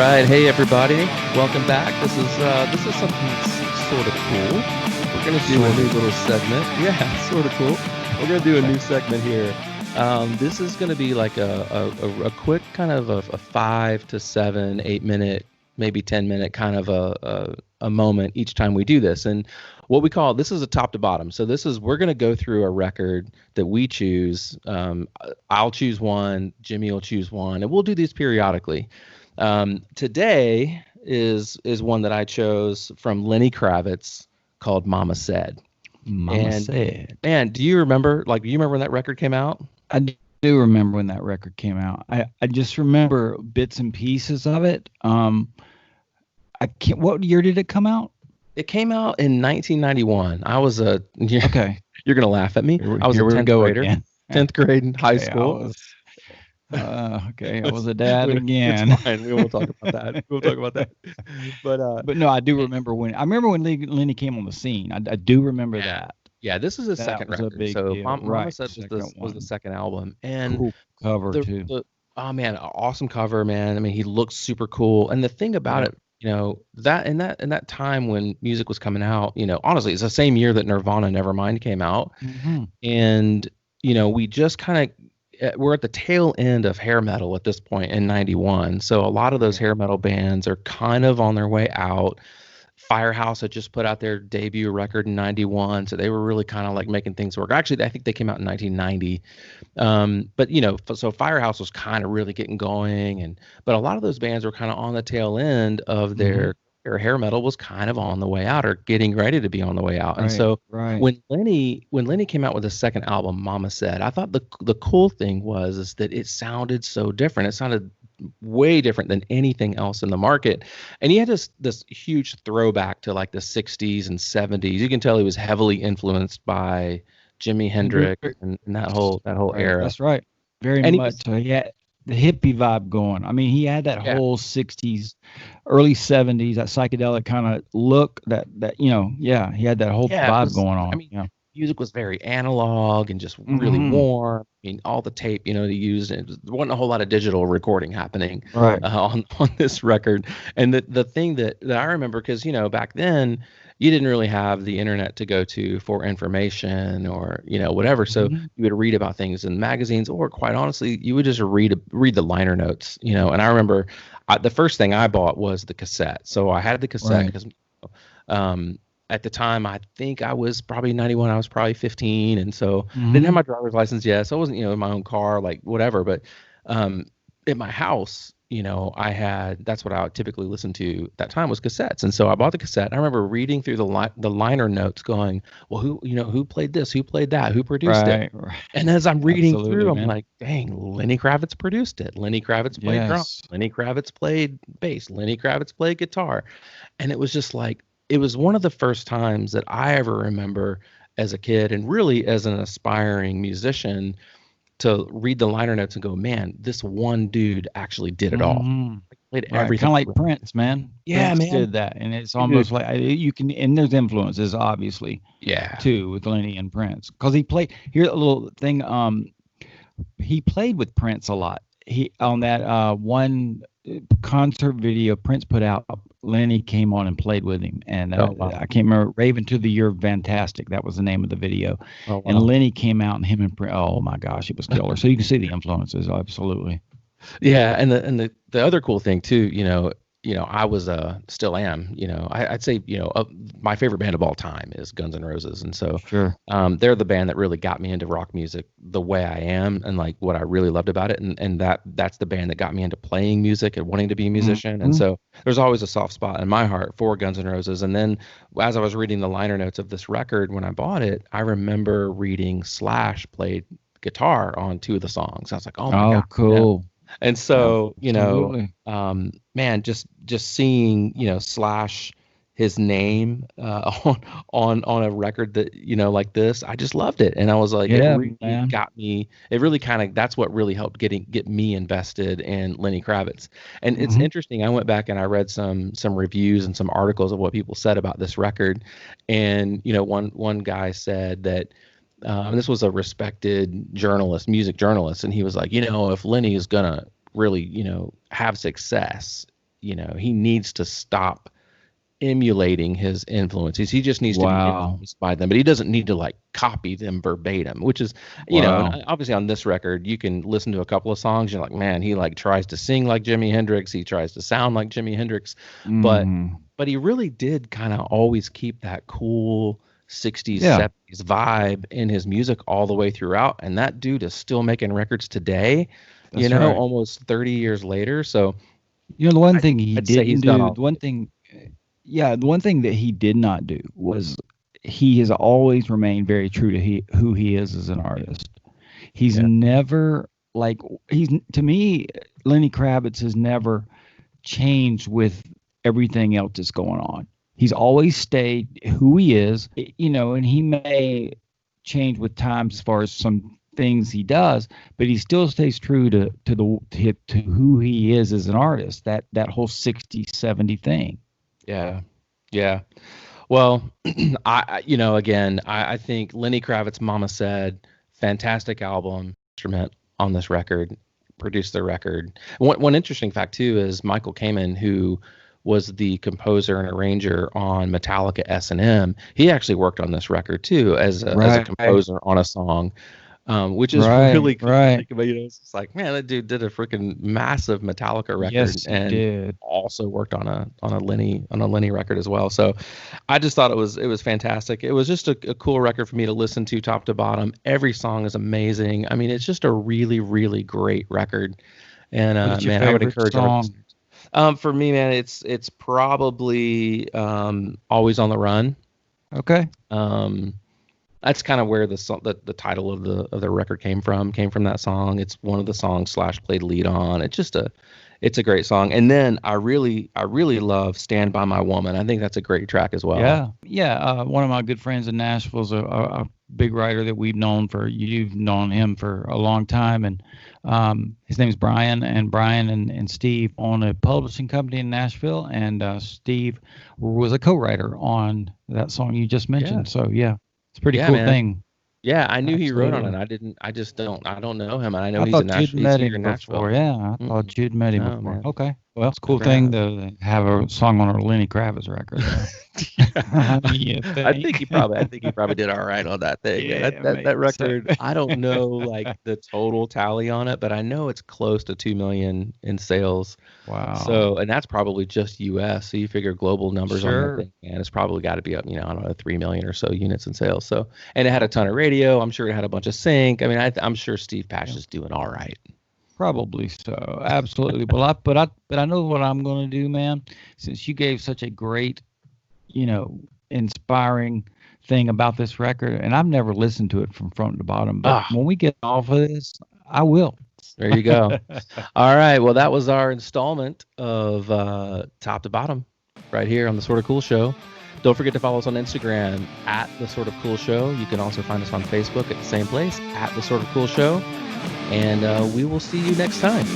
right, hey everybody, welcome back. This is something sort of cool. We're gonna do a new little segment. Yeah, sort of cool. We're gonna do a new segment here. This is gonna be like a quick kind of a 5 to 7, 8 minute, maybe 10 minute kind of a moment each time we do this. And what we call this is a top to bottom. So this is we're gonna go through a record that we choose. I'll choose one, Jimmy will choose one, and we'll do these periodically. Today is one that I chose from Lenny Kravitz called "Mama Said." Mama said. Man, do you remember? Like, do you remember when that record came out? I do remember when that record came out. I just remember bits and pieces of it. I can't. What year did it come out? It came out in 1991. I was a Okay. You're gonna laugh at me. I was a 10th grader. Again. 10th grade in high Okay, school. I was a dad again. It's fine. We won't talk about that. We'll talk about that. But no, I do remember when. I remember when Lenny came on the scene. I do remember that. Yeah, this is his That second was a record. big So deal. Mama Right, Said was one. the second album, and Cool cover too. Oh man, awesome cover, man. I mean, he looks super cool. And the thing about it, that in that time when music was coming out, honestly, it's the same year that Nirvana Nevermind came out. Mhm. And we just kind of we're at the tail end of hair metal at this point in 91. So a lot of those hair metal bands are kind of on their way out. Firehouse had just put out their debut record in 91, so they were really kind of like making things work. Actually, I think they came out in 1990. But so Firehouse was kind of really getting going, but a lot of those bands were kind of on the tail end of their hair metal was kind of on the way out or getting ready to be on the way out. And so Right. when Lenny came out with the second album, Mama Said, I thought the cool thing is that it sounded so different. It sounded way different than anything else in the market. And he had this huge throwback to like the 60s and 70s. You can tell he was heavily influenced by Jimi Hendrix and that whole era. That's right. Very And much. So he had the hippie vibe going. I mean, he had that Yeah. whole 60s, early 70s, that psychedelic kind of look that he had that whole Yeah, it vibe was- going on. I mean, music was very analog and just really warm. I mean, all the tape, they used, there wasn't a whole lot of digital recording happening Right. on this record. And the thing that I remember, because, back then you didn't really have the internet to go to for information or, whatever. So you would read about things in magazines, or quite honestly, you would just read the liner notes, and I remember the first thing I bought was the cassette. So I had the cassette because, at the time, I think I was probably 91. I was probably 15. And so I didn't have my driver's license yet. So I wasn't, in my own car, like whatever. But at my house, that's what I would typically listen to at that time was cassettes. And so I bought the cassette. I remember reading through the liner notes going, well, who played this? Who played that? Who produced it? Right. And as I'm reading Absolutely, through, I'm man. like, dang, Lenny Kravitz produced it. Lenny Kravitz played drums. Yes. Lenny Kravitz played bass. Lenny Kravitz played guitar. And it was just like, it was one of the first times that I ever remember as a kid and really as an aspiring musician to read the liner notes and go, man, this one dude actually did it all. Played everything. Kind of like Prince, man. Yeah, Prince man. did that, and it's almost like you can. And there's influences, obviously, Yeah. too, with Lenny and Prince, because he played. Here's a little thing. He played with Prince a lot. He on that one concert video Prince put out. Lenny came on and played with him, and Oh, wow. I can't remember. Raven to the Year Fantastic. That was the name of the video. Oh, wow. And Lenny came out, and him and Prince. Oh my gosh, it was killer. So you can see the influences, absolutely. Yeah, and the other cool thing too, I was still am, I'd say, my favorite band of all time is Guns N' Roses, and so Sure. they're the band that really got me into rock music the way I am, and like what I really loved about it, and that's the band that got me into playing music and wanting to be a musician, and so there's always a soft spot in my heart for Guns N' Roses. And then as I was reading the liner notes of this record when I bought it, I remember reading Slash played guitar on 2 of the songs. I was like, oh my God, Cool. And so, Absolutely. man, just seeing, Slash, his name on a record that, like this, I just loved it. And I was like, Yeah, it really man. got me. It really that's what really helped get me invested in Lenny Kravitz. And it's interesting. I went back and I read some reviews and some articles of what people said about this record. And, one guy said that, and this was a respected music journalist, and he was like, if Lenny is gonna really, have success, he needs to stop emulating his influences. He just needs to be influenced by them, but he doesn't need to like copy them verbatim, which is, and obviously on this record, you can listen to a couple of songs. You're like, man, he like tries to sing like Jimi Hendrix. He tries to sound like Jimi Hendrix, but he really did kind of always keep that cool 60s, 70s vibe in his music all the way throughout. And that dude is still making records today, almost 30 years later. So, the one thing he didn't do, the one thing that he did not do was he has always remained very true to who he is as an artist. He's never to me, Lenny Kravitz has never changed with everything else that's going on. He's always stayed who he is, and he may change with times as far as some things he does, but he still stays true to who he is as an artist. That whole 60-70 thing. Yeah. Well, I think Lenny Kravitz, Mama Said, fantastic album, instrument on this record, produced the record. One interesting fact too is Michael Kamen, who was the composer and arranger on Metallica S&M. He actually worked on this record too as a composer on a song. Which is really cool to think about. It's like, man, that dude did a freaking massive Metallica record, and also worked on a Lenny record as well. So I just thought it was fantastic. It was just a cool record for me to listen to top to bottom. Every song is amazing. I mean, it's just a really, really great record. And man, I would encourage our for me, man, it's probably Always on the Run. Okay. That's kind of where the title of the record came from that song. It's one of the songs Slash played lead on. It's a great song. And then I really love Stand By My Woman. I think that's a great track as well. Yeah. One of my good friends in Nashville is a big writer that you've known him for a long time. And his name is Brian, and Brian and Steve own a publishing company in Nashville. And Steve was a co-writer on that song you just mentioned. So yeah. It's a pretty cool thing. Yeah, I knew he wrote on it. I don't know him. And I know he's in Nashville. Yeah, I thought you'd met him before. Man. Okay. Well, it's a cool thing to have a song on a Lenny Kravitz record. I think he probably did all right on that thing. Yeah, that record, I don't know like the total tally on it, but I know it's close to 2 million in sales. Wow. So, and that's probably just US. So you figure global numbers on that thing, and it's probably got to be up, I don't know, 3 million or so units in sales. So, and it had a ton of radio. I'm sure it had a bunch of sync. I mean, I'm sure Steve Pash is doing all right. Probably so. Absolutely. But I know what I'm going to do, man. Since you gave such a great, inspiring thing about this record, and I've never listened to it from front to bottom, but when we get off of this, I will. There you go. All right. Well, that was our installment of Top to Bottom right here on The Sort of Cool Show. Don't forget to follow us on Instagram at The Sort of Cool Show. You can also find us on Facebook at the same place, at The Sort of Cool Show. And we will see you next time.